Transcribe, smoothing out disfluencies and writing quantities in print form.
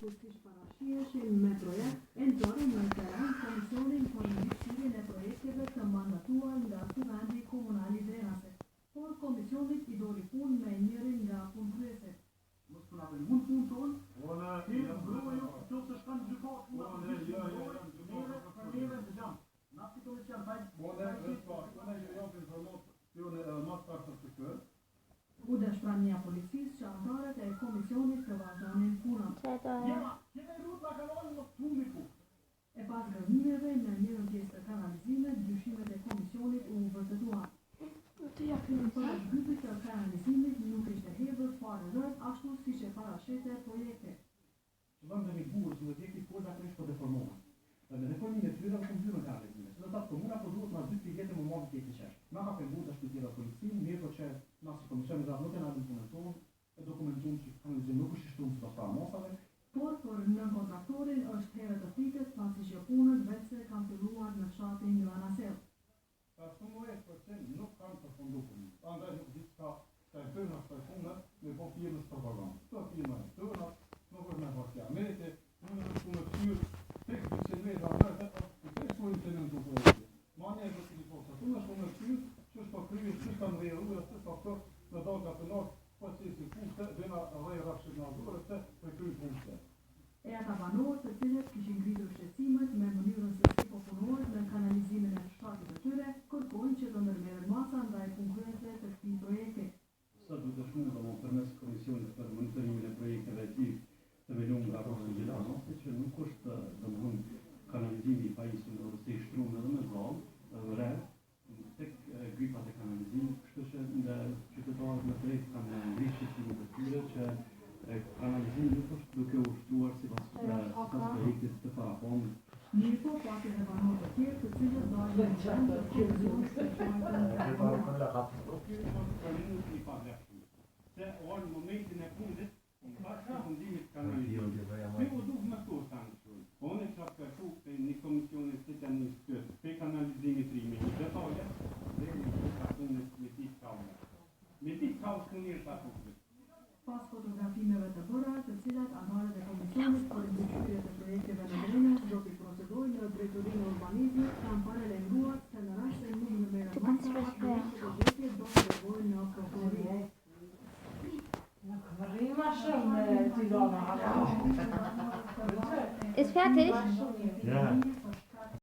Fuqish parashiheshin me projekt e nxorën në terren Komisionin për mbështetjen e projekteve të mandatuar nga Kuvendi Komunal i Drenasit, por komisionit i doli punë me njërin nga punëkryesit. Mos puna për mund punë tonë, ti mbroju nëse shkon gjykatë, neve të jam. Na si komision U dëshpërania policisë që anëtarët e komisionit të vazhdonin punën. E pas gëzimeve në njërën pjesë të kanalizimit, dyshimet e komisionit u vërtetuan. Për shtypit të kanalizimit nuk ishte hedhur fare rreth ashtu siç e parashete projekti. Qëllam dhe një burë që në vjekti kolla kërështë për deformohen. Në reformin e tyre në këmbyrën kanalizimit. Dhe tatë komuna po duhet nga 2 vjetë më marrë të qesh. Na ka pengu të shpitira policin, mirë që na si komisioni dhe nuk e na dokumentuar, e dokumentuar që kanalizim nuk është shtuar sipas parametrave. Por për nënkontraktorin është herë të pritës pasi që punët vetëse kanë filluar në fshatin Joanasel. Shumë nuk kanë përfunduar punën. Andaj nuk di çka të bëjnë ato punët me po firmës propagandë. Këto firma tona nuk është më fort. Merite unë nuk punë këtu tek dyshemër atë të shkojnë të në dokumentë. Mania e këtij posta. Unë shumë këtu që është kryer që kanë vëruar atë faktor në dalga të nord, po si punë dhe na rreth racionalore të kryer punë. E ata banorë të cilët kishin ngritur shqetësimet me mënyrën se si po punohet në kanalizimin e fshatit të tyre, kërkojnë që të ndërmerret masa ndaj punëkryesve të këtij projekti. Sa do të shmundom përmes komisionit për monitorimin e projekteve të veluar nga Rosi Gjilano, që nuk është domthonjë kanalizimi i pajisur në rrugë shtrumë edhe me zonë, rreth tek gripat e kanalizimit, kështu që në qytetarët në projekt kanë ngritur shqetësimet e tyre që kanalizimi nuk është duke u shtuar sipas projektit të paraphone. Mirë po, pati dhe banorë të tjerë të cilët dojnë në qenë të komisionit të se orë në momentin e fundit, në pas të fundimit kanalizimit, që u duke më të tanë shumë. Unë që atë kërku për një komisionit të të një shtërë, për kanalizimit rime, një detaje, dhe një katunit me ti kauna. Me ti kaus në njërë të atukrit. Pas fotografimeve të bëra, të cilat anëtarët e komisionit për mbështetje të projekteve në Drenas do t'i procedojnë në drejtorinë e urbanizmit, kanë paralajmëruar se në rast se nuk merret masa, projekti do të dërgohet në prokurori. Ist fertig? Ja.